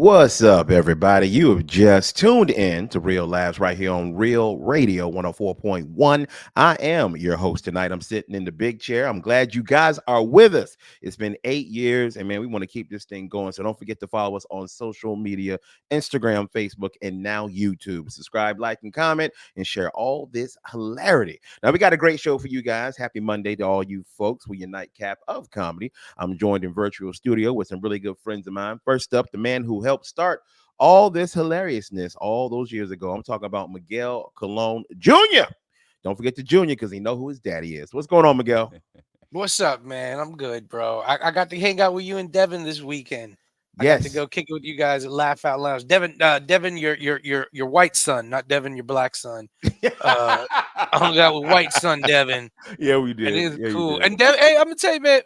What's up, everybody? You have just tuned in to Real Labs right here on Real Radio 104.1. I am your host tonight. I'm sitting in the big chair. I'm glad you guys are with us. It's been 8 years, and man, we want to keep this thing going. So don't forget to follow us on social media, Instagram, Facebook, and now YouTube. Subscribe, like, and comment, and share all this hilarity. Now, we got a great show for you guys. Happy Monday to all you folks with your nightcap of comedy. I'm joined in virtual studio with some really good friends of mine. First up, the man who helped start all this hilariousness all those years ago. I'm talking about Miguel Colon Jr. Don't forget the Junior because he know who his daddy is. What's going on, Miguel? What's up, man? I'm good, bro. I got to hang out with you and Devin this weekend. I got to Yes. go kick it with you guys at Laugh Out Lounge. Devin, your white son, not Devin, your black son. I hung out with white son Devin. Yeah, we And did. it was Yeah, cool. you did. And Devin, hey, I'm gonna tell you, man,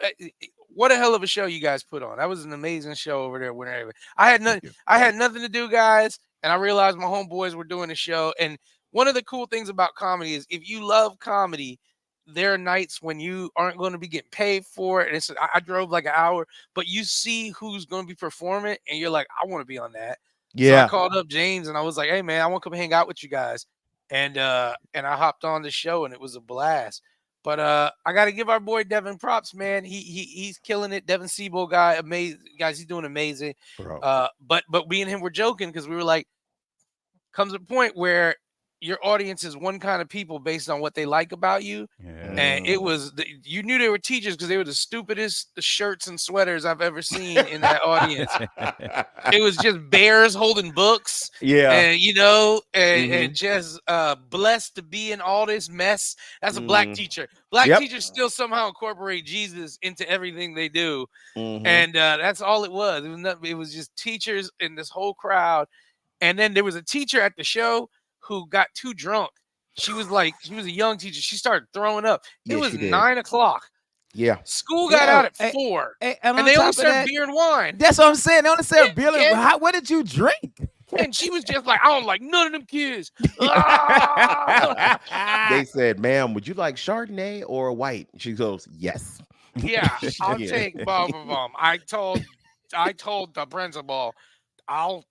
what a hell of a show you guys put on. That was an amazing show over there. Whenever Thank you. I had nothing to do, guys, and I realized my homeboys were doing a show. And one of the cool things about comedy is if you love comedy, there are nights when you aren't going to be getting paid for it. And I drove like an hour, but you see who's going to be performing, and you're like, I want to be on that. So I Yeah. called up James and I was like, hey man, I want to come hang out with you guys. And I hopped on the show and it was a blast. But I gotta give our boy Devin props, man. He's killing it. Devin Siebo guy, amazing guys, he's doing amazing. Bro. But we and him were joking because we were like, comes a point where your audience is one kind of people based on what they like about you. And it was you knew they were teachers because they were the stupidest shirts and sweaters I've ever seen in that audience. It was just bears holding books. Yeah. And and just blessed to be in all this mess. That's a black teacher. Black Yep. teachers still somehow incorporate Jesus into everything they do. Mhm. And that's all it was. It was just teachers in this whole crowd. And then there was a teacher at the show who got too drunk. She was a young teacher. She started throwing up. It Yeah, was she did. 9:00. Yeah. School got out at 4. And And on they top only of served that, beer and wine. that's what I'm saying. They only serve Yeah, beer. yeah. What did you drink? And she was just like, I don't like none of them kids. Ah! They said, ma'am, would you like Chardonnay or white? She goes, yes. Yeah, I'll Yeah. take both of them. I told the principal, I'll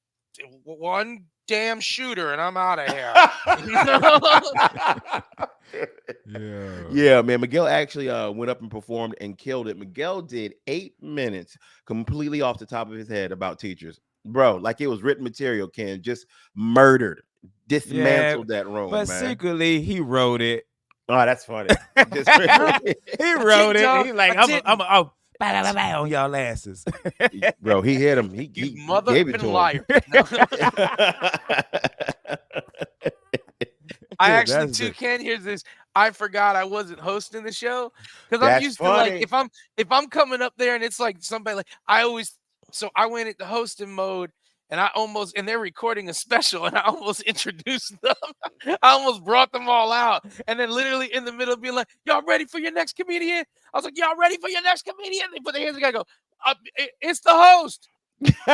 one damn shooter and I'm out of here. Yeah, man. Miguel actually went up and performed and killed it. Miguel did 8 minutes completely off the top of his head about teachers. Bro, like it was written material, Ken. Just murdered, dismantled that room, But man. secretly, he wrote it. Oh, that's funny. Just- He wrote it. dog. He's like, I didn't. I'm on y'all asses. Bro, he hit him. He You gave it motherfucking to him. liar. No. I actually that's too, the- Ken, here's this. I forgot I wasn't hosting the show because I'm That's used funny. to like if I'm coming up there and it's like somebody like I went into hosting mode and and they're recording a special and I almost introduced them. I almost brought them all out and then literally in the middle being like, y'all ready for your next comedian? I was like, y'all ready for your next comedian? They put their hands together, go, it's the host. Because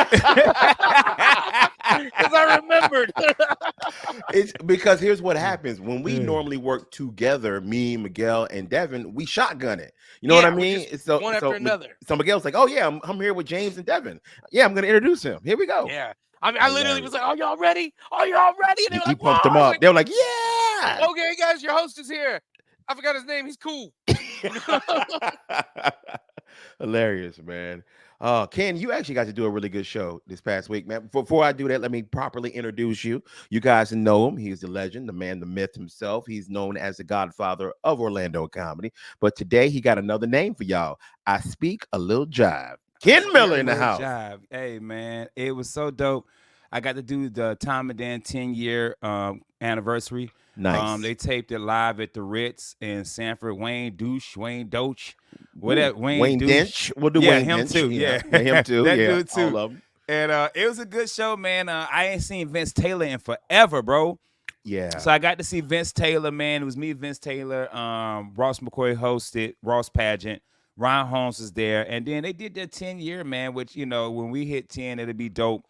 I remembered. It's because here's what happens when we normally work together, me, Miguel, and Devin, we shotgun it. You know what I Yeah, we mean? just So one after another. So Miguel's like, oh yeah, I'm here with James and Devin. Yeah, I'm gonna introduce him. Here we go. Yeah. I mean, I literally was like, are y'all ready? Are y'all ready? And they were He like, pumped them "Whoa." I was up. like, They were like, yeah. okay, guys, your host is here. I forgot his name. He's cool. Hilarious, man. Ken, you actually got to do a really good show this past week, man. Before I do that, let me properly introduce you. You guys know him. He's the legend, the man, the myth himself. He's known as the godfather of Orlando comedy. But today he got another name for y'all. I speak a little jive. Ken Miller in the Good house. job. Hey, man, it was so dope. I got to do the Tom and Dan 10-year anniversary. Nice. They taped it live at the Ritz in Sanford. Wayne Doach, whatever. Wayne Douche. Dench. We'll do Yeah, Wayne him Dench. too. Yeah, Yeah. him too. That yeah, dude too. all of them. And it was a good show, man. I ain't seen Vince Taylor in forever, bro. Yeah. So I got to see Vince Taylor, man. It was me, Vince Taylor. Ross McCoy hosted, Ross Pageant. Ron Holmes was there. And then they did their 10-year, man, which, when we hit 10, it'll be dope.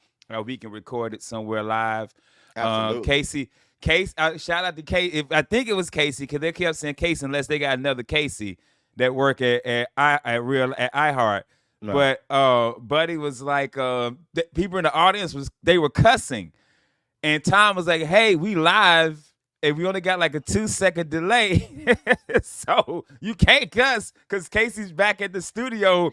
We can record it somewhere live. Absolutely. Casey, shout out to Casey. I think it was Casey because they kept saying Casey unless they got another Casey that work at iHeart. No. But Buddy was like, people in the audience they were cussing, and Tom was like, "Hey, we live, and we only got like a 2-second delay, so you can't cuss because Casey's back at the studio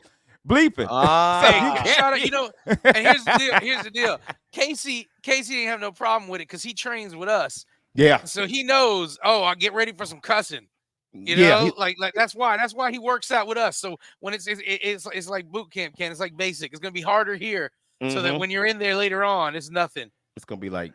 bleeping. So Hey, you Ah. can't." shout out, and here's the deal. Here's the deal. Casey didn't have no problem with it because he trains with us, Yeah. so he knows. Oh, I get ready for some cussing. Yeah. Like that's why he works out with us. So when it's like boot camp, Ken. It's like basic. It's gonna be harder here, so that Mhm. when you're in there later on, it's nothing. It's gonna be like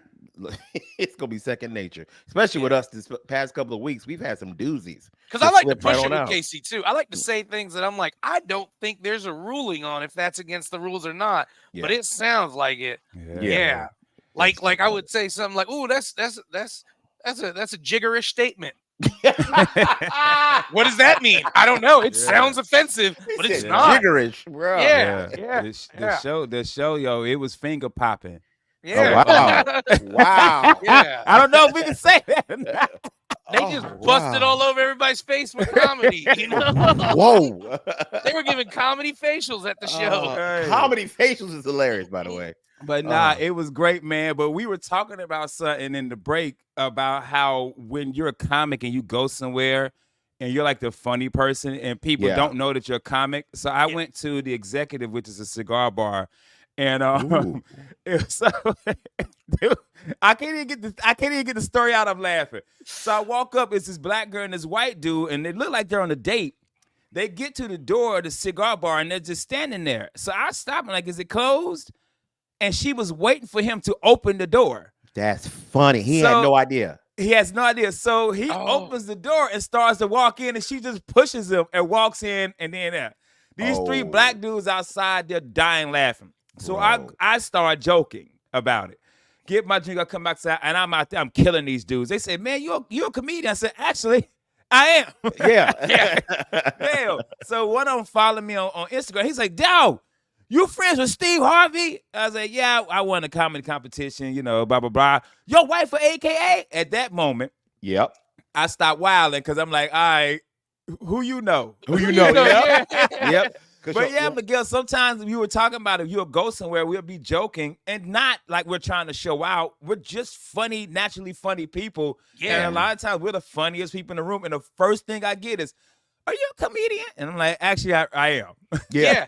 it's gonna be second nature, especially with Yeah. us this past couple of weeks. We've had some doozies. Because I Just like to slip right push it on with out. Casey too. I like to say things that I'm like, I don't think there's a ruling on if that's against the rules or not, but Yeah. it sounds like it. Yeah. Yeah. It's Like I would say something like, "Ooh, that's a jiggerish statement." What does that mean? I don't know. It Yeah. sounds offensive, but He it's said not. jiggerish, bro. Yeah. Yeah. The show, yo, it was finger popping. Yeah. Oh, wow. Wow. Yeah. I don't know if we can say that or not. They Oh, just busted wow. all over everybody's face with comedy. Whoa. They were giving comedy facials at the show. Hey. Comedy facials is hilarious, by the way. But nah, it was great, man. But we were talking about something in the break about how when you're a comic and you go somewhere and you're like the funny person and people Yeah. don't know that you're a comic. So I Yeah. went to the Executive, which is a cigar bar, and Ooh. it was so dude, I can't even get the story out. I'm laughing. So I walk up, it's this black girl and this white dude, and they look like they're on a date. They get to the door of the cigar bar and they're just standing there. So I stop and like, is it closed? And she was waiting for him to open the door. That's funny. He had So- no idea. He has no idea. So he Oh. opens the door and starts to walk in, and she just pushes him and walks in. And then these three Oh. black dudes outside, they're dying laughing. So Bro. I start joking about it. Get my drink, I come back outside, and I'm out there, I'm killing these dudes. They say, "Man, you're a comedian." I said, "Actually, I am." Yeah. Damn. So one of them followed me on Instagram. He's like, "Dawg, you friends with Steve Harvey?" I was like, "Yeah, I won a comedy competition, blah, blah, blah." Your wife for AKA? At that moment, Yep. I stopped wilding because I'm like, all right, who you know? Who you know? Yeah. Yep. Yep. 'Cause But your- yeah, Miguel, sometimes we were talking about if you'll go somewhere, we'll be joking and not like we're trying to show out. We're just funny, naturally funny people. Yeah. And a lot of times we're the funniest people in the room. And the first thing I get is, "Are you a comedian?" And I'm like, "Actually, I am." yeah.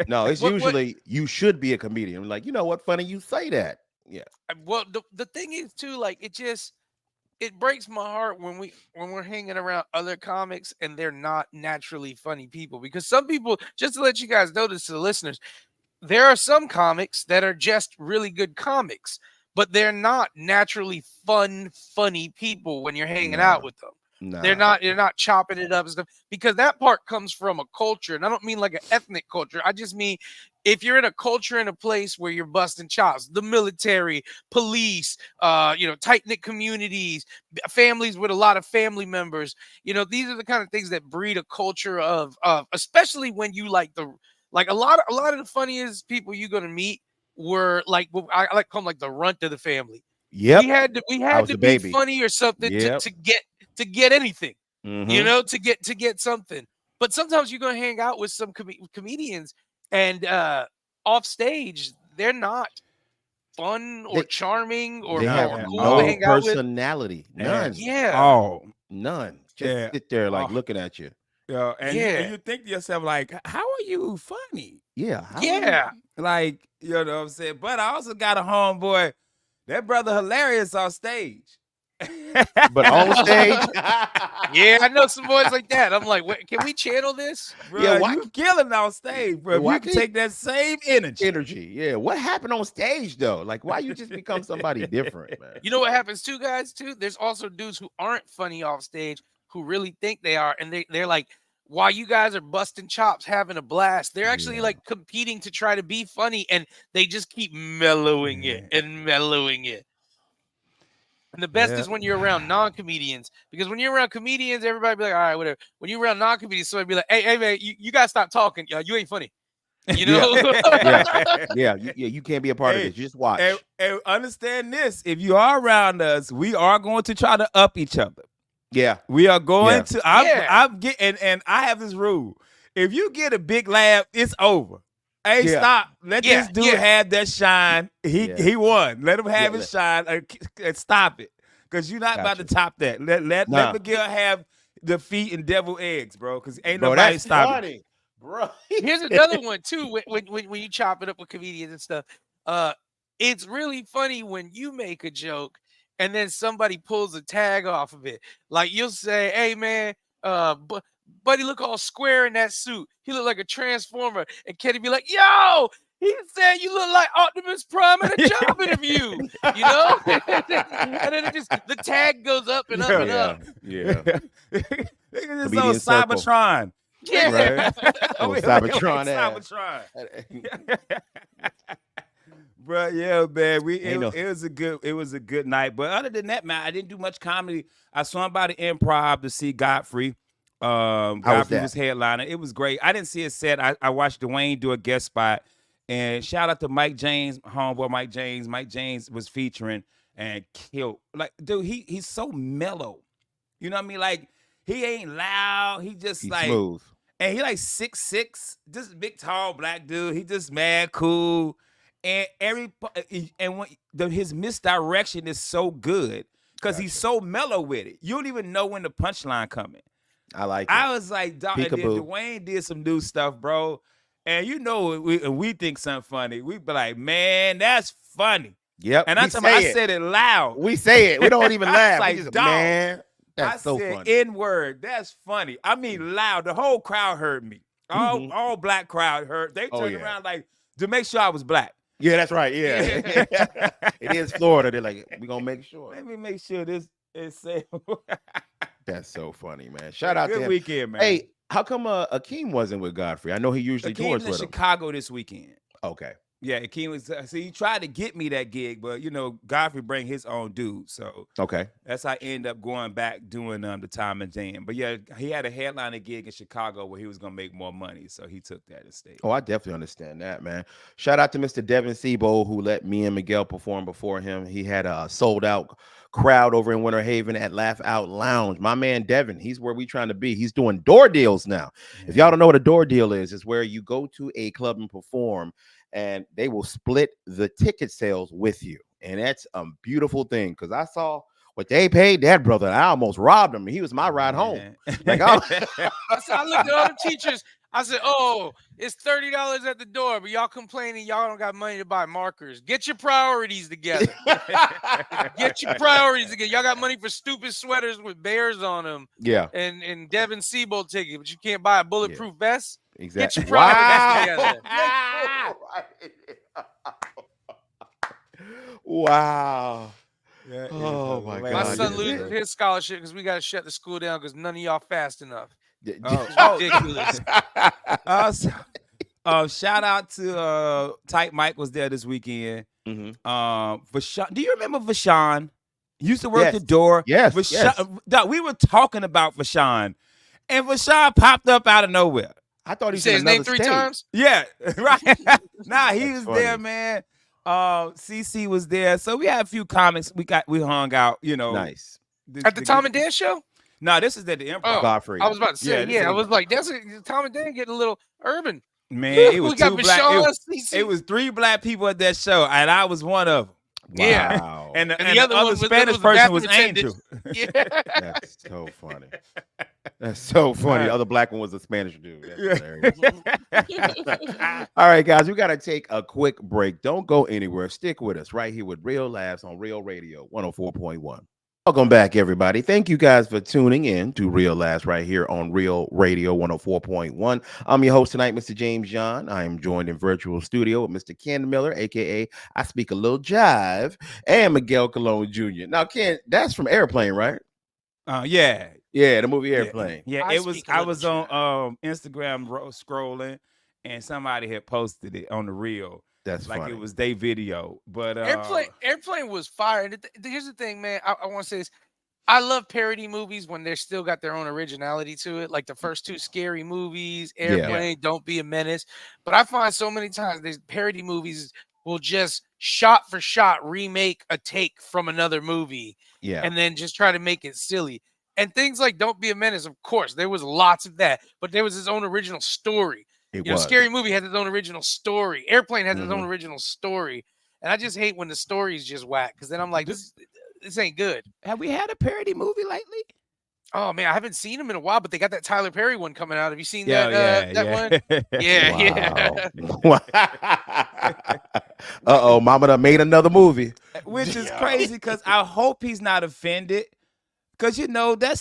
No, it's What- usually you should be a comedian. Like, you know what? Funny you say that. Yeah. Well, the thing is too, like it breaks my heart when we're hanging around other comics and they're not naturally funny people, because some people, just to let you guys know this to the listeners, there are some comics that are just really good comics, but they're not naturally funny people when you're hanging No. out with them. No. They're not chopping it up and stuff, because that part comes from a culture, and I don't mean like an ethnic culture. I just mean if you're in a culture in a place where you're busting chops, the military, police, tight knit communities, families with a lot of family members. These are the kind of things that breed a culture of especially when you like a lot of the funniest people you're gonna meet were like I like to call them like the runt of the family. Yep. We had was to the be baby. funny or something Yep. to get anything, Mhm. to get something. But sometimes you're gonna hang out with some comedians, and off stage they're not fun or They- charming or They No, have or cool no to hang out with. personality. None. Yeah. Oh, None. Just Yeah. sit there like Oh. looking at you. yeah. And Yeah. you think to yourself, like, how are you funny? Yeah. how- Yeah. Like, you know what I'm saying? But I also got a homeboy, that brother hilarious on stage. But on stage. Yeah, I know some boys like that. I'm like, wait, can we channel this? Bro, Yeah, why- you killing on stage, bro. If Why you can can't- take that same energy. Energy. Yeah. What happened on stage though? Like, why you just become somebody different, man? You know what happens too, guys, too? There's also dudes who aren't funny off stage who really think they are, and they're like, while you guys are busting chops, having a blast, they're actually Yeah. like competing to try to be funny, and they just keep mellowing it and mellowing it. And the best Yeah. is when you're around non-comedians, because when you're around comedians, everybody be like, all right, whatever. When you're around non-comedians, somebody be like, hey, man, you gotta stop talking. You ain't funny. You know? Yeah. You can't be a part of Hey, this. Just watch. And understand this: if you are around us, we are going to try to up each other. Yeah. We are going Yeah. to. Yeah. I'm getting, and I have this rule: if you get a big laugh, it's over. Hey, Yeah. stop. Let Yeah, this dude yeah. have that shine. Yeah. He won. Let him have Yeah, his shine and stop it. Because you're not about to Gotcha. top that. Let Nah. Miguel have the feet and devil eggs, bro. Because ain't Bro, nobody that's stopping. funny. Bro. Here's another one too. When you chop it up with comedians and stuff, it's really funny when you make a joke and then somebody pulls a tag off of it. Like you'll say, "Hey man, buddy, look all square in that suit. He look like a transformer." And Kenny be like, "Yo, he said you look like Optimus Prime in a job interview." You know, and then it just the tag goes up and up and Yeah. up. Yeah. Nigga, this on Comedian circle. Cybertron. Yeah. Right. I Oh, mean, Cybertron Cybertron. ass. Bro, yeah, man. Ain't no. It was a good night. But other than that, man, I didn't do much comedy. I saw him by the Improv to see Godfrey. How was Godfrey that? was headliner. It was great. I didn't see a set. I watched Dwayne do a guest spot. And shout out to Mike James, homeboy Mike James. Mike James was featuring and killed. Like, dude, he's so mellow. You know what I mean? Like, he ain't loud. He just He's like, smooth. and he like 6'6", just big tall black dude. He just mad cool, and his misdirection is so good because he's Gotcha. so mellow with it. You don't even know when the punchline coming. I like it. I was like, dog, and then Peekaboo. Dwayne did some new stuff, bro. And you know, we think something funny. We be like, man, that's funny. Yep. And We I say it. said it loud. We say it. We don't even I was laugh. like, We just, dog. man, I that's so said funny. N-word. That's funny. I mean, loud. The whole crowd heard me. All black crowd heard. They Oh, turned yeah. around like to make sure I was black. Yeah, that's right. Yeah. It is Florida. They're like, we're going to make sure. Let me make sure this is safe. That's so funny, man. Shout out to Good him. weekend, man. Hey, how come Akeem wasn't with Godfrey? I know he usually tours Akeem's in with him. Chicago this weekend. Okay. Yeah, Akeem was. See, he tried to get me that gig, but you know, Godfrey bring his own dude, so Okay. that's how I end up going back doing the Time and Jam. But yeah, he had a headliner gig in Chicago where he was gonna make more money, so he took that instead. Oh, I definitely understand that, man. Shout out to Mr. Devin Sebo, who let me and Miguel perform before him. He had a sold out crowd over in Winter Haven at Laugh Out Lounge. My man Devin, he's where we trying to be. He's doing door deals now. If y'all don't know what a door deal is, it's where you go to a club and perform, and they will split the ticket sales with you. And that's a beautiful thing because I saw what they paid that brother. I almost robbed him. He was my ride home. Like, I looked at other teachers. I said, "Oh, it's $30 at the door, but y'all complaining y'all don't got money to buy markers. Get your priorities together. Get your priorities together. Y'all got money for stupid sweaters with bears on them, yeah, and Devin Siebold ticket, but you can't buy a bulletproof vest. exactly. Get your priorities together." Wow. Yeah, Oh my My God. son this is loses good. his scholarship because we got to shut the school down because none of y'all fast enough. Oh, Ridiculous. Shout out to Tight Mike was there this weekend. Mhm. Vashawn, do you remember Vashawn? Used to work Yes. the door. Yes, Vashawn, yes. Dog, we were talking about Vashawn, and Vashawn popped up out of nowhere. I thought You he say said his name 3 state. times? Yeah, right. Nah, he That's was there, funny. man. CC was there, so we had a few comics. We hung out. You know, Nice. At the Tom and Dan show? No, this is at the Improv. Oh, Godfrey. I was about to say, Yeah, I was like, that's Tom and Dan getting a little urban. Man, it was We got two black. Vashawn, It was 3 black people at that show, and I was one of them. Yeah. Wow. And the And the other one was- Spanish was the person bathroom was attendant. Angel. Yeah. That's so funny. That's so funny. Right. The other black one was a Spanish dude. That's Yeah. hilarious. All right, guys, we got to take a quick break. Don't go anywhere. Stick with us right here with Real Laughs on Real Radio 104.1. Welcome back, everybody. Thank you guys for tuning in to Real Laughs right here on Real Radio 104.1. I'm your host tonight, Mr. James John. I am joined in virtual studio with Mr. Ken Miller, aka I Speak a Little Jive, and Miguel Colon Jr. Now, Ken, that's from Airplane, right? Yeah. Yeah, the movie Airplane. Yeah, I it was. speak a I little was on Instagram scrolling, and somebody had posted it on the reel. That's like funny. it was their video. But Airplane was fire. And here's the thing, man. I want to say this. I love parody movies when they're still got their own originality to it. Like the first 2 Scary movies, Airplane, Don't Be a Menace. But I find so many times these parody movies will just shot for shot remake a take from another movie Yeah. and then just try to make it silly. And things like Don't Be a Menace, of course, there was lots of that, but there was his own original story. It You know, was. Scary Movie has its own original story. Airplane has its own Mhm. original story. And I just hate when the story's just whack because then I'm like, this ain't good. Have we had a parody movie lately? Oh man, I haven't seen him in a while, but they got that Tyler Perry one coming out. Have you seen Yeah, that one? Yeah, Wow. yeah. Uh-oh, mama done made another movie. Which is Yeah. crazy because I hope he's not offended. Because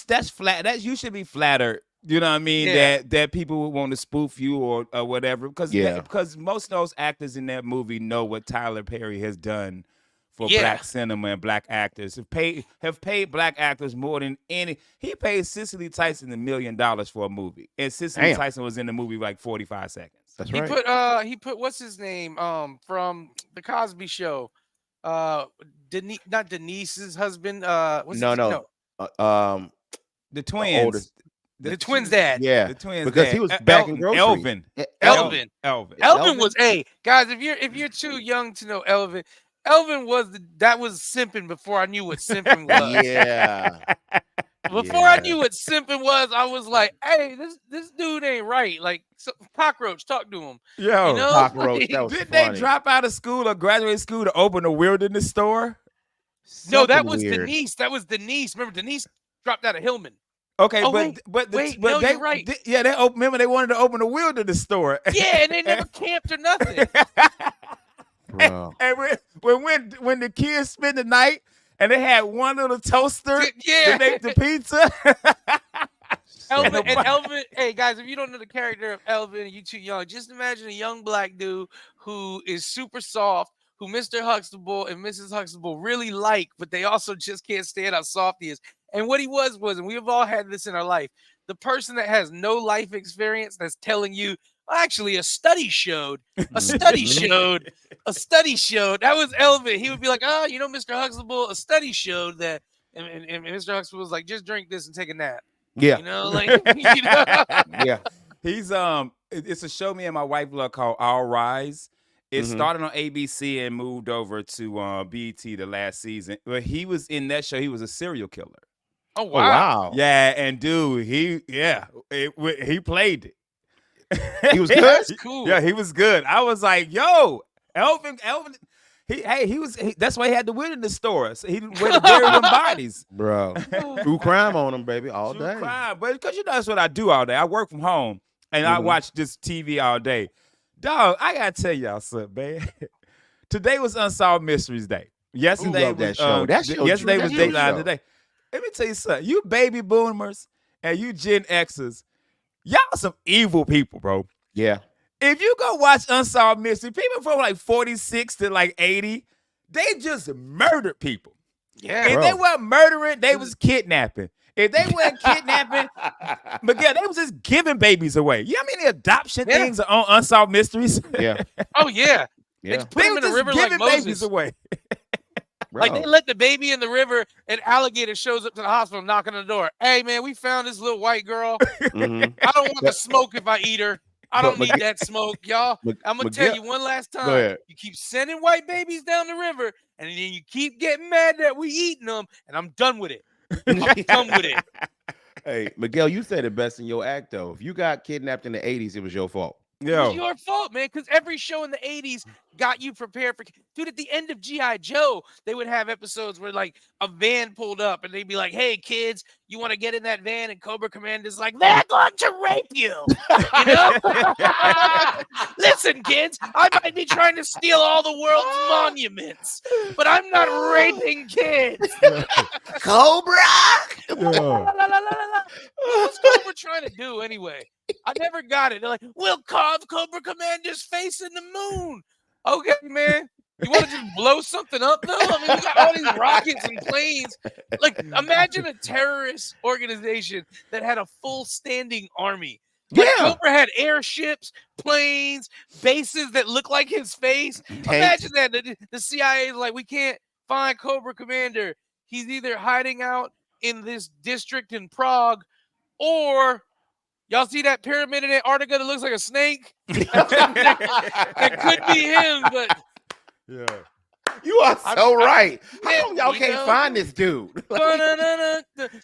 that's flat. That you should be flattered. You know what I mean? Yeah. That people would want to spoof you or whatever. Because Yeah. because most of those actors in that movie know what Tyler Perry has done for Yeah. black cinema and black actors. Have paid black actors more than any. He paid Cicely Tyson $1 million for a movie, and Cicely Damn. Tyson was in the movie like 45 seconds. That's He right. put what's his name from the Cosby Show, not Denise's husband. What's No, his no. no Um, The the oldest. twins. the twins' dad. Yeah, The twins. because dad. he was back in groceries. Elvin. Elvin. Elvin. Elvin was guys. If you're too young to know Elvin, Elvin that was simping before I knew what simping was. Yeah. Before I knew what simping was, I was like, "Hey, this dude ain't right." Like cockroach, talk to him. Yo, You know, Cockroach. That was did funny. they drop out of school or graduate school to open a wilderness store? No, that Something was weird. Denise. That was Denise. Remember, Denise dropped out of Hillman. Okay, Oh, but wait, no, they you're right. remember they wanted to open a wilderness store. Yeah, and they never camped or nothing. Bro. And when the kids spent the night and they had one little toaster Yeah. to make the pizza. Elvin, hey guys, if you don't know the character of Elvin and you too young, just imagine a young black dude who is super soft, who Mr. Huxtable and Mrs. Huxtable really like, but they also just can't stand how soft he is. And what he was, and we've all had this in our life, the person that has no life experience that's telling you, actually, a study showed, that was Elvin. He would be like, oh, Mr. Huxtable, a study showed that, and Mr. Huxtable was like, just drink this and take a nap. Yeah. Yeah. He's it's a show me and my wife love called All Rise. It started on ABC and moved over to BET the last season. But he was in that show. He was a serial killer. Oh wow. Yeah, and dude, he played it. He was good. That's cool. Yeah, he was good. I was like, yo, Elvin. That's why he had the wilderness store. So he didn't wear the bury them bodies. Bro. True crime on him, baby, all True day. crime. But because that's what I do all day. I work from home and I watch this TV all day. Dog, I gotta tell y'all something, man. Today was Unsolved Mysteries Day. Yesterday love was that show. yesterday was That's your Dateline show. Today. Let me tell you something. You baby boomers and you Gen Xers, y'all some evil people, bro. Yeah. If you go watch Unsolved Mysteries, people from like 46 to like 80, they just murdered people. Yeah. If they weren't murdering, they was kidnapping. If they weren't kidnapping, Miguel, they was just giving babies away. You know how many adoption things are on Unsolved Mysteries? Yeah. Oh yeah. Yeah. They just put him in the just river like giving Moses. babies away. Like they let the baby in the river, and alligator shows up to the hospital knocking on the door. Hey man, we found this little white girl. Mhm. I don't want the smoke if I eat her. I don't But need that smoke, y'all. I'm gonna tell you one last Go time. ahead. You keep sending white babies down the river, and then you keep getting mad that we eating them, and I'm done with it. I'm done with it. Hey, Miguel, you said it best in your act, though. If you got kidnapped in the 80s, it was your fault. It was your fault, man, because every show in the 80s got you prepared for. Dude, at the end of G.I. Joe, they would have episodes where, like, a van pulled up, and they'd be like, hey, kids, you want to get in that van? And Cobra Commander's like, they're going to rape you. You know? Listen, kids, I might be trying to steal all the world's monuments, but I'm not raping kids. Cobra! What's Cobra trying to do anyway? I never got it. They're like, we'll carve Cobra Commander's face in the moon. Okay, man. You want to just blow something up, though? I mean, we got all these rockets and planes. Like, imagine a terrorist organization that had a full standing army. Like, Cobra had airships, planes, bases that look like his face. Imagine that. The CIA is like, we can't find Cobra Commander. He's either hiding out in this district in Prague, or y'all see that pyramid in Antarctica that looks like a snake? That could be him, but You are so right. How Yeah, come y'all you can't know? find this dude?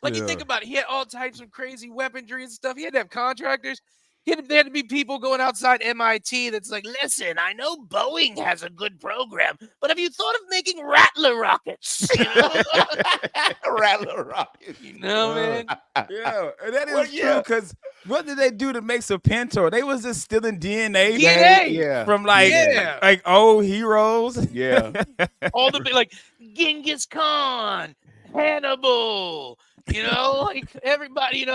Like you think about it, he had all types of crazy weaponry and stuff. He had to have contractors. There had to be people going outside MIT that's like, listen, I know Boeing has a good program, but have you thought of making Rattler rockets? You know, Rattler Rocket. man. Yeah, and that Well, is true. yeah. Because what did they do to make Serpentor? They was just stealing DNA DNA. Yeah. from like Yeah. like old heroes. Yeah. All the big like Genghis Khan, Hannibal, like everybody,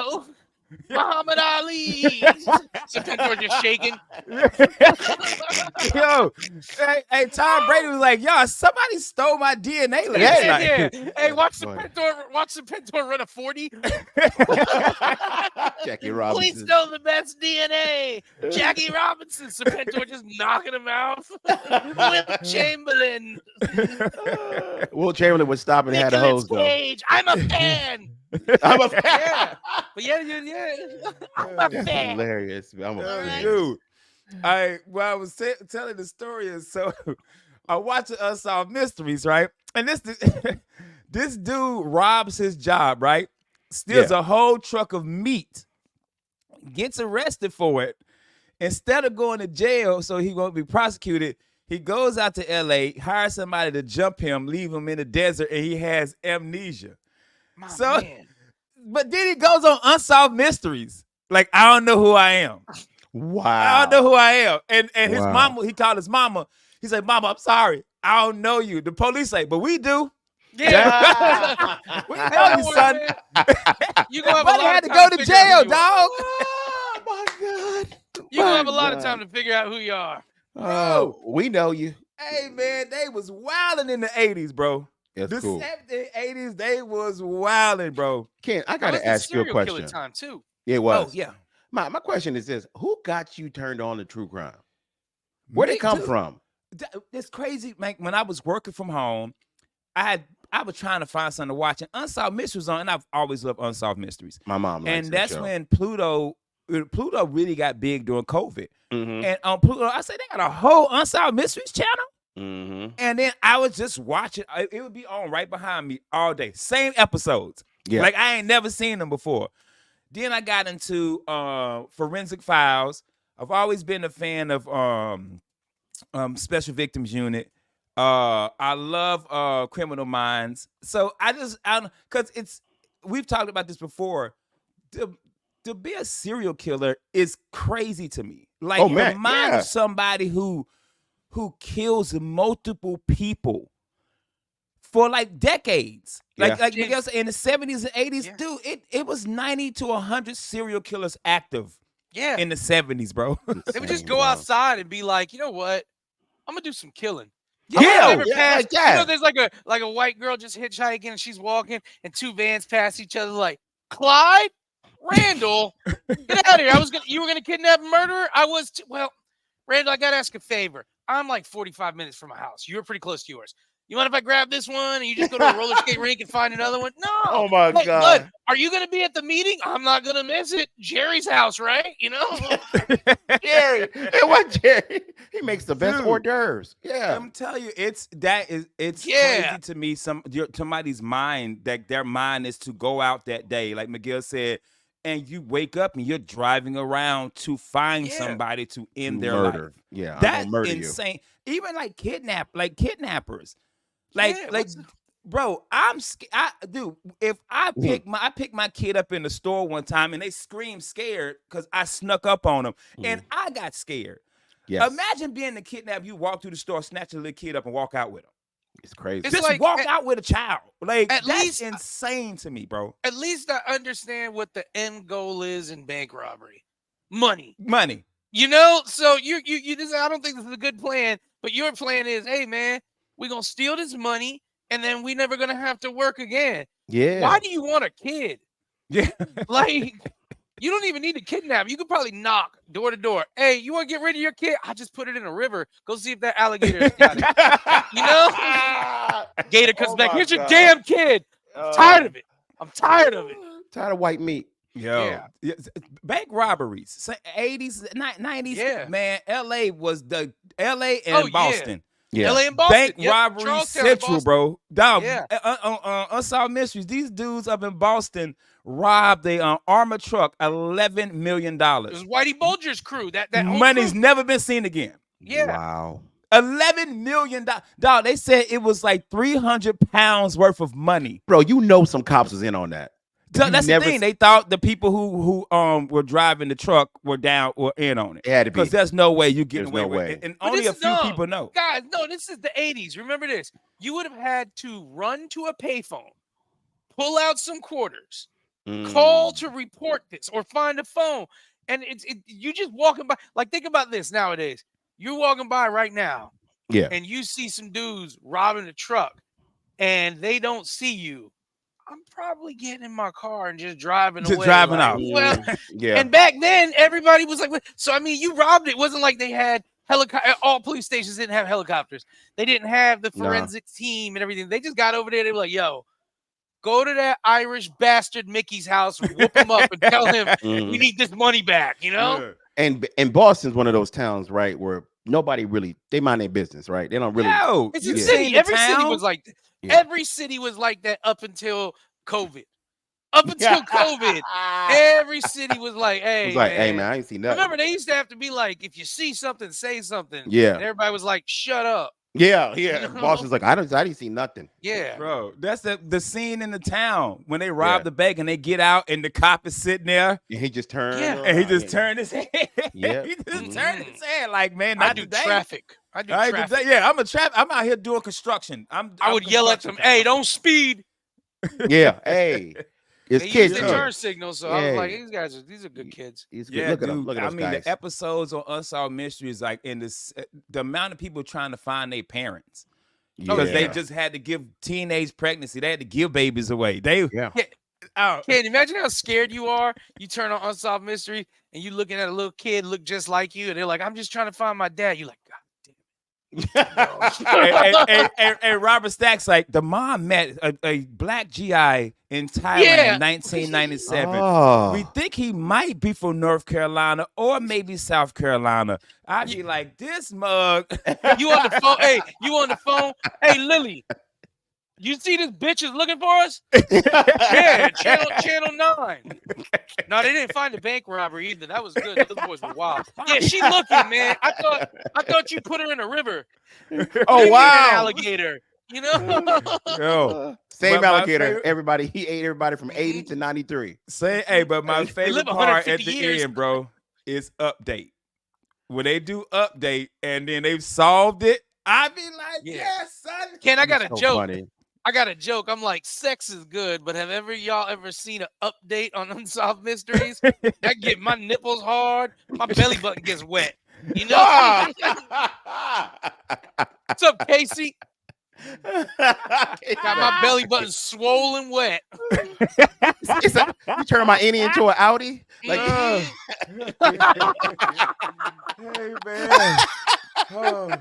Muhammad Ali. Serpentor just shaking. Yo, hey, Tom Brady was like, yo, somebody stole my DNA last Yeah. night. Hey, That's watch funny. Serpentor run a 40. Jackie We Robinson. stole the best DNA. Jackie Robinson. Serpentor just knocking him out. Will Chamberlain. Will Chamberlain was stopping and had a Nicolas hose though. Cage. I'm a fan. I'm a Yeah. But yeah. I'm a That's fan. hilarious. I'm a fan. Dude, I was telling the story is so I watch Unsolved Mysteries, right? And this dude robs his job, right? Steals a whole truck of meat, gets arrested for it. Instead of going to jail so he won't be prosecuted, he goes out to LA, hires somebody to jump him, leave him in the desert, and he has amnesia. Man. But then he goes on Unsolved Mysteries. Like, I don't know who I am. Wow. I don't know who I am. And his Wow. mama, he called his mama. He said, Mama, I'm sorry. I don't know you. The police say, but we do. Yeah. We know you, son. You gonna have Buddy a lot had of to time go to figure out jail, who you are. dog. Oh my God. You gonna have a My lot of God. time to figure out who you are. Oh, we know you. Hey, man, they was wilding in the 80s, bro. That's The cool. 70s, 80s, they was wilding, bro. Ken, I That gotta was the ask you a serial killer question. time too. It was. Oh, yeah. My question is this: who got you turned on to true crime? Where'd Me it come too. from? It's crazy, man. When I was working from home, I was trying to find something to watch, and Unsolved Mysteries on, and I've always loved Unsolved Mysteries. My mom likes And that that's show. when Pluto really got big during COVID. Mhm. And on Pluto, I said they got a whole Unsolved Mysteries channel. Mhm. And then I was just watching. It would be on right behind me all day. Same episodes. Yeah. Like I ain't never seen them before. Then I got into Forensic Files. I've always been a fan of Special Victims Unit. I love Criminal Minds. So because we've talked about this before. To be a serial killer is crazy to me. Like Oh, man, the mind yeah. of somebody who kills multiple people for like decades. Yeah. Like James- Miguel said, in the 70s and 80s, Yeah. dude, it was 90 to 100 serial killers active Yeah. in the 70s, bro. They would just Insane, go bro. outside and be like, you know what? I'm gonna do some killing. Yeah, Never yeah, pass- like that. there's like a white girl just hitchhiking and she's walking and two vans pass each other like, Clyde, Randall, get out of here. You were gonna kidnap and murder her? I was well, Randall, I gotta ask a favor. I'm like 45 minutes from my house. You're pretty close to yours. You mind if I grab this one and you just go to a roller skate rink and find another one? No. Oh my Hey, God. bud, are you gonna be at the meeting? I'm not gonna miss it. Jerry's house, right? Jerry. And what Jerry? He makes the best Dude. hors d'oeuvres. Yeah. I'm telling you, it's Yeah. crazy to me. Somebody's mind, that their mind is to go out that day, like Miguel said, and you wake up and you're driving around to find Yeah. somebody to end To their murder. life. Yeah. I'm That's gonna murder insane. Even like kidnappers, like Yeah, like. what's the- Bro, I'm scared. Dude, if I pick my kid up in the store one time and they scream scared because I snuck up on them and I got scared. you. Yes. Imagine being the kidnap. You walk through the store, snatch a little kid up, and walk out with him. It's crazy. It's Just like- walk out with a child. Like at that's least- insane to me, bro. At least I understand what the end goal is in bank robbery. Money. Money. So you just, I don't think this is a good plan, but your plan is, hey man, we're gonna steal this money and then we never gonna have to work again. Yeah. Why do you want a kid? Yeah. Like, you don't even need to kidnap. You could probably knock door to door. Hey, you want to get rid of your kid? I just put it in a river. Go see if that alligator's got it. Gator comes Oh back. my Here's your God. damn kid. I'm tired of it. I'm tired of it. Tired of white meat. Yo. Yeah. Bank robberies. 80s, 90s. Yeah. Man, LA was LA and Oh, yeah. Boston. Yeah. LA and Boston. Bank Yep. robbery Charlestown and central, Boston. bro. Dog, Yeah. Unsolved Mysteries. These dudes up in Boston robbed a armored truck, $11 million. It was Whitey Bulger's crew. That whole Money's crew. never been seen again. Yeah. Wow. $11 million. Dog, they said it was like 300 pounds worth of money. Bro, you know some cops was in on that. So You that's never the thing. They thought the people who were driving the truck were in on it. It had to be. Because there's no way you getting There's away no with way. it. And But only this a is few no. people know. Guys, no, this is the 80s. Remember this. You would have had to run to a payphone, pull out some quarters, call to report this, or find a phone. And you just walking by. Like, think about this nowadays. You're walking by right now, Yeah. and you see some dudes robbing a truck, and they don't see you. I'm probably getting in my car and just driving Just away. driving like, off. Well, Yeah. and back then everybody was like, so I mean, you robbed it. It wasn't like they had helicopter. All police stations didn't have helicopters. They didn't have the Nah. forensic team and everything. They just got over there. They were like, yo, go to that Irish bastard Mickey's house, whoop him up, and tell him we need this money back. You know? And Boston's one of those towns, right, where nobody really they mind their business, right? They don't really. No, It's you a seen city. the Every city town? was like Yeah. every city was like that up until COVID. Up until COVID, every city was like, "Hey, It was like, hey man, I ain't see nothing. Remember, they used to have to be like, if you see something, say something. Yeah. And everybody was like, shut up. Yeah. You know? Boston's like, I didn't see nothing. Yeah. Bro, that's the scene in the town when they rob Yeah. the bank and they get out and the cop is sitting there And he just turned. Yeah. and he just around. turned his head. Yeah. He just turned his head like, man, I not do today. traffic. I do All right, traffic. today, yeah, I'm out here doing construction. I would yell at them, hey, don't speed. Yeah. Hey. It's They kids. used the turn signal, so I was like, these are good kids. These Yeah, look at dude. them. Look at I those mean, guys. the episodes on Unsolved Mysteries, like in this, the amount of people trying to find their parents because they Yeah. just had to give teenage pregnancy. They had to give babies away. They, Yeah. oh, Kid, imagine how scared you are. You turn on Unsolved Mystery and you looking at a little kid look just like you, and they're like, I'm just trying to find my dad. You're like, God and Robert Stack's like, the mom met a black GI in Thailand Yeah. in 1997. Oh. We think he might be from North Carolina or maybe South Carolina. I'd be like, this mug. You on the phone? Hey, you on the phone? Hey, Lily, you see this bitch is looking for us? Yeah, channel 9. No, they didn't find the bank robbery either. That was good. Those boys were wild. Yeah, she looking, man. I thought you put her in a river. Oh Maybe wow. an alligator. You know? Yo, Same But my alligator. favorite- Everybody. He ate everybody from 80 to 93. say, hey, but my They favorite live part 150 at the years. end, bro, is update. When they do update and then they've solved it, I be like, Yeah. yes, son. Ken, I got a So joke. funny. I got a joke. I'm like, sex is good, but have y'all ever seen an update on Unsolved Mysteries? That get my nipples hard, my belly button gets wet. You know? What's up, Casey? Got my belly button swollen wet. You turn my Indy into an Audi? Like Hey, man. Oh,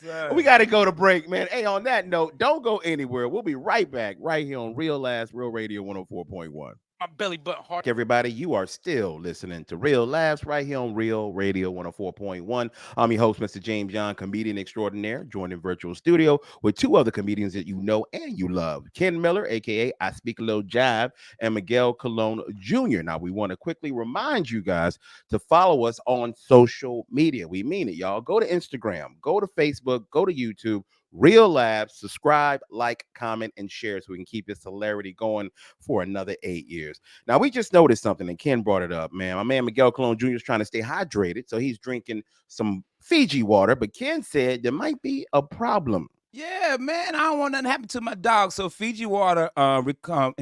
son. we got to go to break, man. Hey, on that note, don't go anywhere. We'll be right back right here on Real Last Real Radio 104.1. My belly button hard. Everybody, you are still listening to Real Laughs right here on Real Radio 104.1. I'm your host, Mr. James Young, comedian extraordinaire, joined in virtual studio with two other comedians that you know and you love, Ken Miller, aka I Speak a Little Jive, and Miguel Colon Jr. Now, we want to quickly remind you guys to follow us on social media. We mean it, y'all. Go to Instagram, go to Facebook, go to YouTube. Real Labs, subscribe, like, comment, and share so we can keep this hilarity going for another 8 years. Now, we just noticed something, and Ken brought it up, man. My man Miguel Colon Jr. is trying to stay hydrated, so he's drinking some Fiji water, but Ken said there might be a problem. Yeah, man, I don't want nothing to happen to my dog. So Fiji Water, in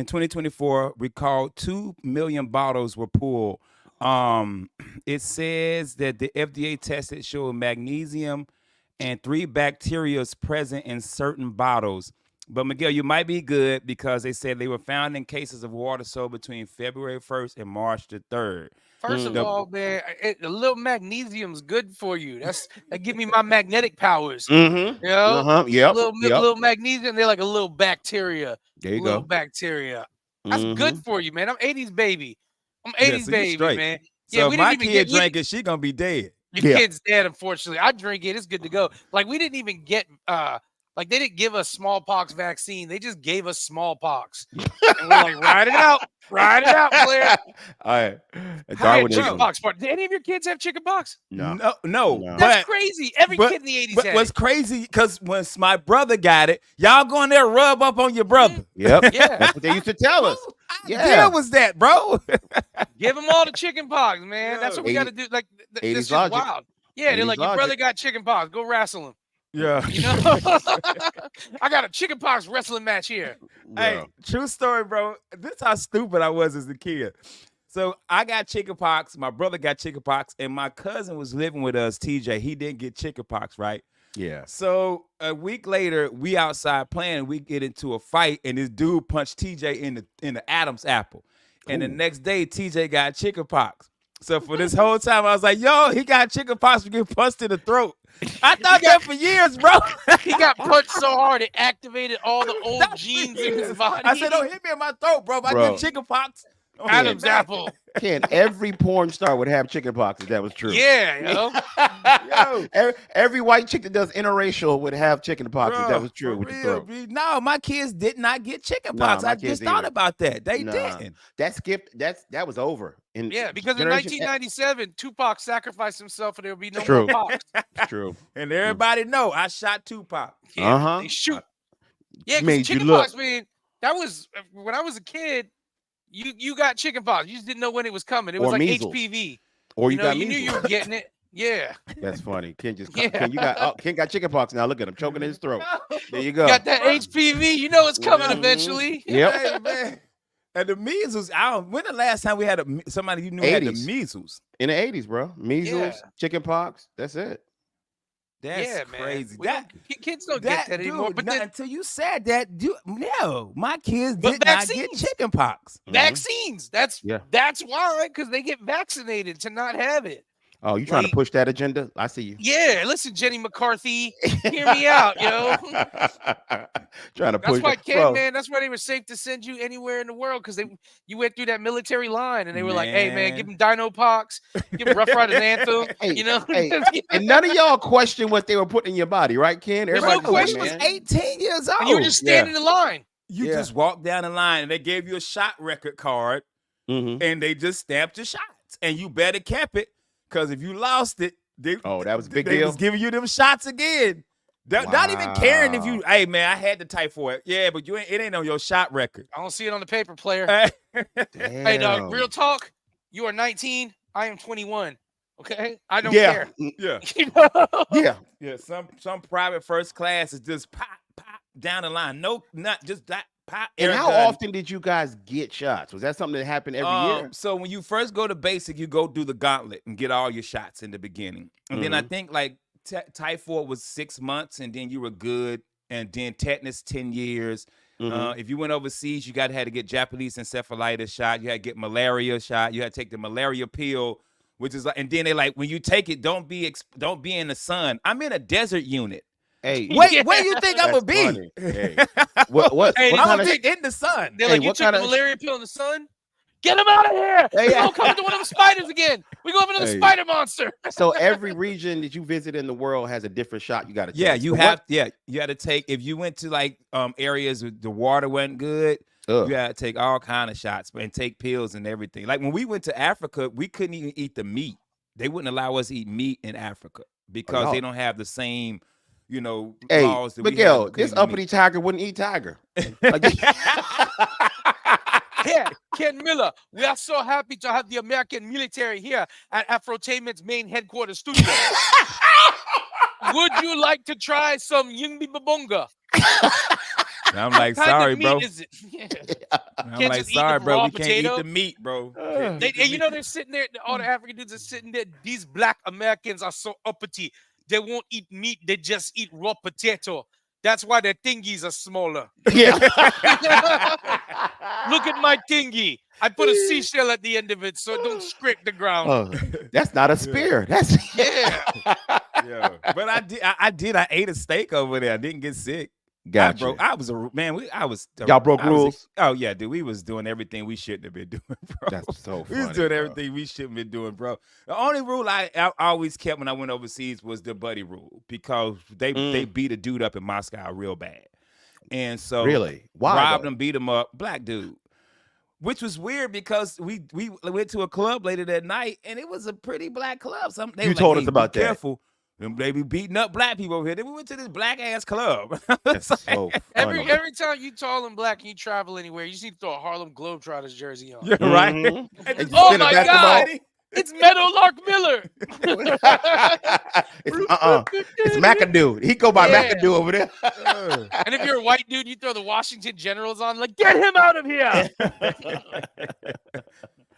2024, recalled 2 million bottles were pulled. It says that the FDA tested showed magnesium and 3 bacteria present in certain bottles. But Miguel, you might be good because they said they were found in cases of water sold between February 1st and March the 3rd. First of all, man, a little magnesium's good for you. That give me my magnetic powers. Mm-hmm. You know? Yep. Little magnesium, they're like a little bacteria. There you Little go. bacteria. That's Mhm. good for you, man. I'm 80s baby. I'm Yeah, 80s so you baby, straight. man. So Yeah, if we my didn't even kid get drank it, she gonna be dead. Your Yeah. kid's dead, unfortunately. I drink it. It's good to go. Like we didn't even get like they didn't give us smallpox vaccine. They just gave us smallpox. And we're like, ride it out. Ride it out, player. All right. We had Darwinism. chickenpox. Did any of your kids have chickenpox? No. No, No. That's but crazy. Every but- kid in the 80s but had what's it. crazy because once my brother got it, y'all go in there rub up on your brother. Yep. Yeah. That's what they used to tell us. What Yeah. idea was that, bro? Give them all the chickenpox, man. Yeah. That's what we got to do. Like, this 80s is just logic. wild. Yeah, they're 80s like, your logic. brother got chickenpox. Go wrestle him. Yeah. You know, I got a chickenpox wrestling match here. Hey, Bro. true story, bro. This is how stupid I was as a kid. So I got chickenpox. My brother got chickenpox, and my cousin was living with us. TJ, he didn't get chickenpox, right? Yeah. So a week later, we outside playing. We get into a fight, and this dude punched TJ in the Adam's apple. And the Ooh. next day, TJ got chickenpox. So for this whole time, I was like, "Yo, he got chickenpox for getting punched in the throat." I thought that for years, bro. He got punched so hard it activated all the old genes in his body. I said, "Don't hit me in my throat, bro. If I Bro. get chickenpox." don't Adam's hit me. apple. Ken, every porn star would have chickenpox if that was true. Yeah, yo. Every white chick that does interracial would have chickenpox if that Bro, was true for with the real, throat. B. No, my kids did not get chickenpox. Nah, my I kids just thought either. about that. They Nah. didn't. That skipped. That was over. In Yeah, because in generation- 1997, Tupac sacrificed himself and there would be no True. more pox. It's true. And everybody know I shot Tupac. Yeah, Uh-huh. they shoot. Yeah, Made because you chickenpox, man, that was when I was a kid. You got chickenpox. You just didn't know when it was coming. It was Or like measles. HPV. Or you, know, got you knew measles. you were getting it. Yeah, That's funny. Ken just Yeah. Ken got chickenpox now. Look at him choking in his throat. There you go. got that HPV. You know it's coming Mhm. eventually. Yep. Hey, man. And the measles, when the last time we had somebody you knew had the 80s. measles? In the 80s, bro. Measles, Yeah. chickenpox. That's it. That's Yeah, man. crazy. We That kids don't that get that anymore. dude, But not then until you said that, no, my kids But did not get vaccines. chickenpox. Mhm. vaccines. That's Yeah. that's why, because they get vaccinated to not have it. Oh, you trying Like- to push that agenda? I see you. Yeah, listen, Jenny McCarthy, hear me out, yo. Trying to That's push why, that. Ken, Bro, man, that's why they were safe to send you anywhere in the world, because you went through that military line and they were like, hey, man, give him Dino Pox, give him Rough Riders Anthem, Hey, you know? hey, and none of y'all question what they were putting in your body, right, Ken? There's Everybody no just like, question. He was man. 18 years old. And you were just standing in line. You Yeah. just walked down the line and they gave you a shot record card Mhm. and they just stamped your shots. And you better kept it because if you lost it, Oh, that was a big they deal. was giving you them shots again. Not even caring if you, Wow. hey man, I had the typhoid. Yeah, but it ain't on your shot record. I don't see it on the paper, player. Damn. Hey, dog, real talk. You are 19. I am 21. Okay? I don't Yeah. care. Yeah. You know? Yeah. Yeah. Some private first class is just pop, down the line. No, not just that pop. And air how gun. often did you guys get shots? Was that something that happened every year? So when you first go to basic, you go do the gauntlet and get all your shots in the beginning. And then I think like typhoid was 6 months and then you were good. And then tetanus 10 years. If you went overseas, you had to get Japanese encephalitis shot. You had to get malaria shot. You had to take the malaria pill, which is like, and then they like, when you take it, don't be in the sun. I'm in a desert unit. Hey, Wait, where you think I'm that's gonna be? funny. Hey, what Hey, what I'm kind gonna of be in the sun. They're Hey, like, you what took the kinda- malaria pill in the sun? Get him out of here. Hey, We don't come into one of them spiders again. We go up another Hey. spider monster. so every region that you visit in the world has a different shot you got to take. Yeah, you So have. Yeah, you had to take. If you went to like areas where the water wasn't good, Ugh. you had to take all kind of shots and take pills and everything. Like when we went to Africa, we couldn't even eat the meat. They wouldn't allow us to eat meat in Africa because y'all- they don't have the same, Hey, laws that we have. Miguel, We couldn't this eat uppity tiger wouldn't eat tiger. Like, Yeah, Ken Miller. We are so happy to have the American military here at Afrotainment's main headquarters studio. Would you like to try some Yingbi Babonga? And I'm like, What kind sorry, of meat bro. is it? Yeah. And I'm Can't like, just eat sorry, the bro. raw We can't eat potato? the meat, bro. And you know they're sitting there. All the African dudes are sitting there. These black Americans are so uppity. They won't eat meat. They just eat raw potato. That's why their thingies are smaller. yeah. Look at my thingy. I put a seashell at the end of it so it don't scrape the ground. Oh, that's not a spear. That's Yeah. Yeah, but I ate a steak over there. I didn't get sick. Gotcha. I was a man. Y'all broke rules. Oh yeah, dude. We was doing everything we shouldn't have been doing, bro. That's so We was funny, doing bro. everything we shouldn't have been doing, bro. The only rule I always kept when I went overseas was the buddy rule because they beat a dude up in Moscow real bad, and so Really? Why robbed though? him, beat him up, black dude. Which was weird because we went to a club later that night and it was a pretty black club. They You were like, told "Hey, us be about that. careful. They be beating up black people over here." Then we went to this black ass club. That's It's like, so Every funny. every time you tall and black and you travel anywhere, you just need to throw a Harlem Globetrotters jersey on. you're right. Mhm. And And just you Oh spin a my basketball. God! It's Meadowlark Miller. It's It's McAdoo. He go by Yeah. McAdoo over there. And if you're a white dude, you throw the Washington Generals on, like, get him out of here.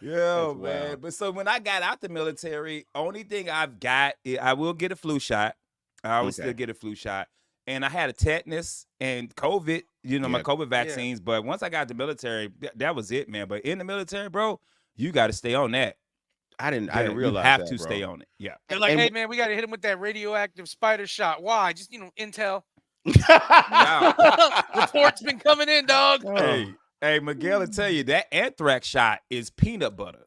Yeah, That's man. wild. But so when I got out the military, only thing I've got, I will get a flu shot. I always still Okay. get a flu shot. And I had a tetanus and COVID, my Yeah. COVID vaccines. But once I got the military, that was it, man. But in the military, bro, you got to stay on that. I didn't Yeah, you realize have that, to bro. stay on it. Yeah. They're like, And hey, man, we got to hit him with that radioactive spider shot. Why? Just, intel. Wow. Reports been coming in, dog. Oh. Hey, Miguel will tell you that anthrax shot is peanut butter.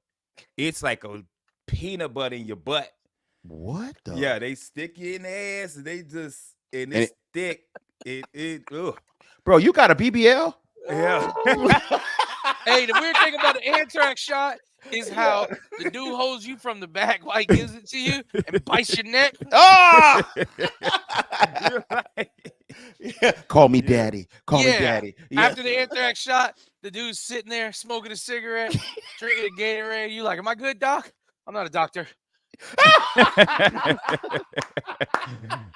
It's like a peanut butter in your butt. What the? Yeah, they stick you in the ass and And it's thick. Ugh. Bro, you got a BBL? Yeah. Hey, the weird thing about the anthrax shot is how the dude holds you from the back while he gives it to you and bites your neck. Oh! You're right. Call me daddy. Call me Yeah. daddy. Yeah. After the anthrax shot, the dude's sitting there smoking a cigarette, drinking a Gatorade. You like, am I good, doc? I'm not a doctor.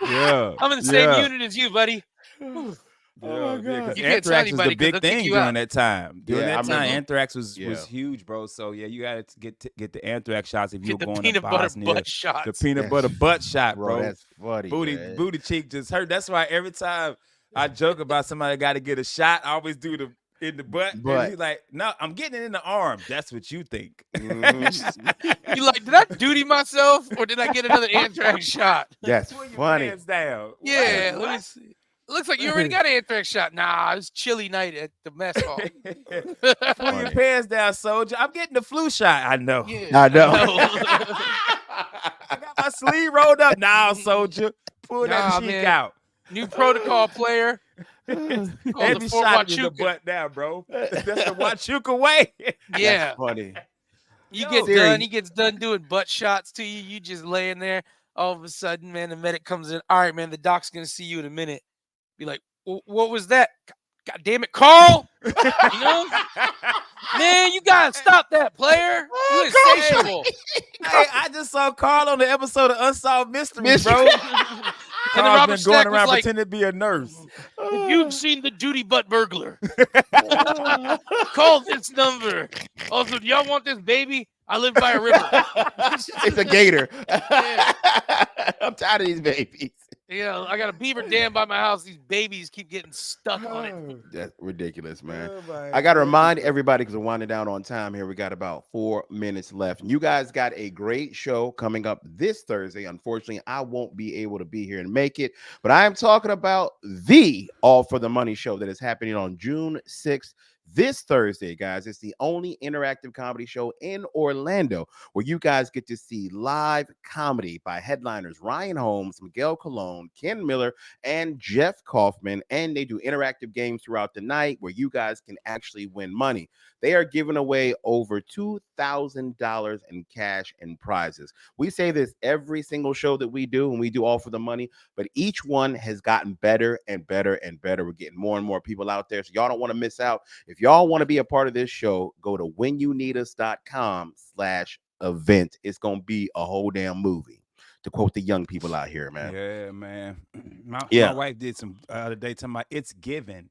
Yeah. I'm in the same yeah. unit as you, buddy. Oh my Yeah, God. 'cause You can't tell anthrax was anybody the 'cause big they'll kick thing you during out. that time. During Yeah, I that time, remember. anthrax was Yeah. huge, bro. So yeah, you got to get the anthrax shots if Get you're the going to peanut butter Bosnia. butt shots. The peanut That's- butter butt shot, Bro, bro. that's funny. man. Booty cheek just hurt. That's why every time I joke about somebody got to get a shot, I always do the in the butt. Butt. And he's like, "No, I'm getting it in the arm." That's what you think. Mhm. You like, did I duty myself or did I get another anthrax shot? That's Pull your funny. pants down. Yeah, What? let me see. Looks like you already got an anthrax shot. Nah, it's chilly night at the mess hall. Pull your Funny. pants down, soldier. I'm getting the flu shot. I know. Yeah, I know. I got my sleeve rolled up. Now, soldier, pull that Nah, cheek man. out. New protocol player. Called Every the Fort shot in the Huachuca. butt now, bro. That's the Huachuca way. Yeah, That's funny. you Yo, get Siri. done. He gets done doing butt shots to you. You just laying there. All of a sudden, man, the medic comes in. All right, man, the doc's gonna see you in a minute. Be like, what was that? God damn it, Carl! You know, man, you gotta stop that, player. You insatiable. Hey, I just saw Carl on the episode of Unsolved Mysteries, bro. And then Carl's Robert been Stack going was around like, pretending to be a nurse. if you've seen the duty butt burglar, call this number. Also, do y'all want this baby? I live by a river. It's a gator. Yeah. I'm tired of these babies. Yeah, I got a beaver dam by my house. These babies keep getting stuck on it. That's ridiculous, man. Oh, my I got to remind goodness. everybody because we're winding down on time here. We got about 4 minutes left. And you guys got a great show coming up this Thursday. Unfortunately, I won't be able to be here and make it, but I am talking about the All for the Money show that is happening on June 6th. This Thursday, guys, it's the only interactive comedy show in Orlando where you guys get to see live comedy by headliners Ryan Holmes, Miguel Colon, Ken Miller, and Jeff Kaufman. And they do interactive games throughout the night where you guys can actually win money. They are giving away over $2,000 in cash and prizes. We say this every single show that we do, and we do All for the Money, but each one has gotten better and better and better. We're getting more and more people out there, so y'all don't want to miss out. If y'all want to be a part of this show, go to whenyouneedus.com/event. It's going to be a whole damn movie, to quote the young people out here, man. Yeah, man. My Yeah. wife did some other day talking about it's giving.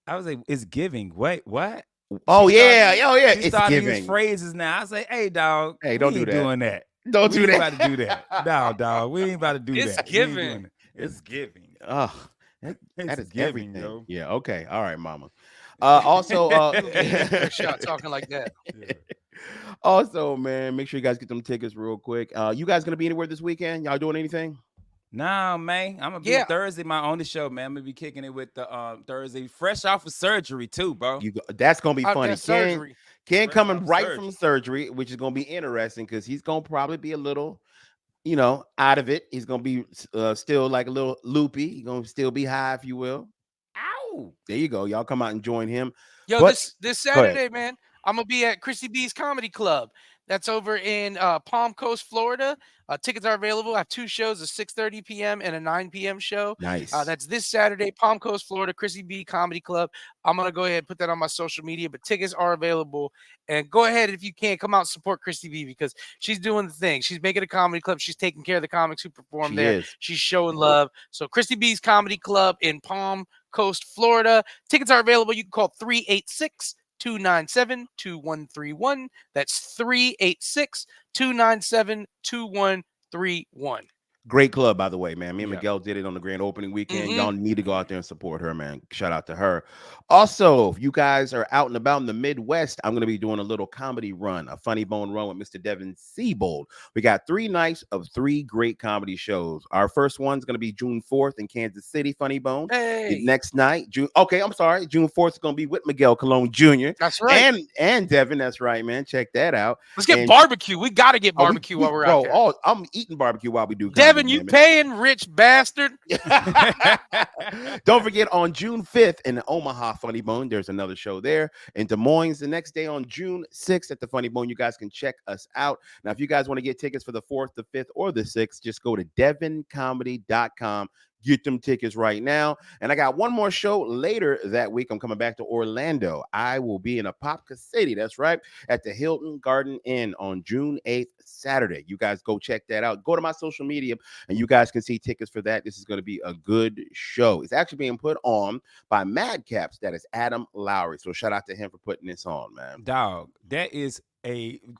I was like, it's giving. Wait, what? Oh, She yeah. started- Oh, yeah. She It's started to use giving. phrases now. I say, hey, dog. Hey, don't we do ain't that. doing that. Don't We do ain't that. about to do that. No, dog. We ain't about to do It's that. We ain't giving. doing it. It's giving. Oh, that It's is giving, everything. yo. Yeah. Okay. All right, mama. Also, Shot talking like that. Yeah. also, man, make sure you guys get them tickets real quick. You guys gonna be anywhere this weekend? Y'all doing anything? Nah, man. I'm gonna be Yeah, Thursday, my only show, man. I'm gonna be kicking it with the Thursday, fresh off of surgery too, bro. That's gonna be funny. that surgery. Ken Fresh coming off right from surgery. surgery, which is gonna be interesting because he's gonna probably be a little, out of it. He's gonna be still like a little loopy. He's gonna still be high, if you will. Ow. There you go. Y'all come out and join him. Yo, But this go ahead. Saturday, man, I'm gonna be at Chrissy B's Comedy Club. That's over in Palm Coast, Florida. Tickets are available. I have two shows: a 6:30 p.m. and a 9 p.m. show. Nice. That's this Saturday, Palm Coast, Florida, Chrissy B Comedy Club. I'm gonna go ahead and put that on my social media, but tickets are available. And go ahead if you can come out and support Chrissy B because she's doing the thing. She's making a comedy club. She's taking care of the comics who perform She there. is. She's showing love. So Chrissy B's Comedy Club in Palm Coast, Florida. Tickets are available. You can call 386 297 2131. That's 386 297 2131. Great club, by the way, man. Me and Yeah. Miguel did it on the grand opening weekend. Mm-hmm. Y'all need to go out there and support her, man. Shout out to her. Also, if you guys are out and about in the Midwest, I'm going to be doing a little comedy run, a funny bone run with Mr. Devin Siebold. We got 3 nights of 3 great comedy shows. Our first one's going to be June 4th in Kansas City, Funny Bone. The Hey, next night, June 4th is going to be with Miguel Colon Jr. that's right. and Devin. That's right, man. Check that out. Let's get And barbecue. We got to get oh, barbecue while we're out there. I'm eating barbecue while we do comedy. Devin, you paying, rich bastard? Don't forget on June 5th in Omaha Funny Bone, there's another show there. In Des Moines, the next day on June 6th at the Funny Bone, you guys can check us out. Now, if you guys want to get tickets for the 4th, the 5th, or the 6th, just go to devincomedy.com. Get them tickets right now. And I got one more show later that week. I'm coming back to Orlando. I will be in Apopka City. That's right. At the Hilton Garden Inn on June 8th, Saturday. You guys go check that out. Go to my social media and you guys can see tickets for that. This is going to be a good show. It's actually being put on by Madcaps. That is Adam Lowry. So shout out to him for putting this on, man. Dog, that is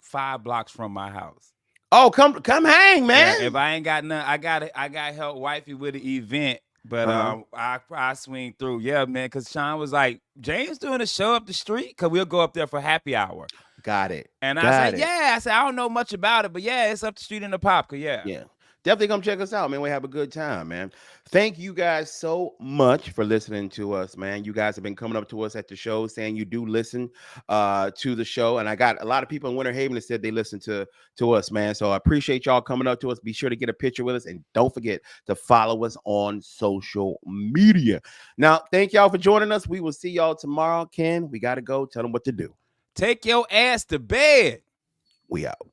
5 blocks from my house. Oh, come hang, man. Yeah, if I ain't got none, I got help wifey with the event, but I swing through. Yeah, man, because Sean was like, James doing a show up the street, because we'll go up there for happy hour. Got it. And I Got said, it. yeah. I said, I don't know much about it, but yeah, it's up the street in the Popka. Yeah. Yeah. Definitely come check us out, man. We have a good time, man. Thank you guys so much for listening to us, man. You guys have been coming up to us at the show saying you do listen to the show. And I got a lot of people in Winter Haven that said they listen to us, man. So I appreciate y'all coming up to us. Be sure to get a picture with us. And don't forget to follow us on social media. Now, thank y'all for joining us. We will see y'all tomorrow. Ken, we got to go. Tell them what to do. Take your ass to bed. We out.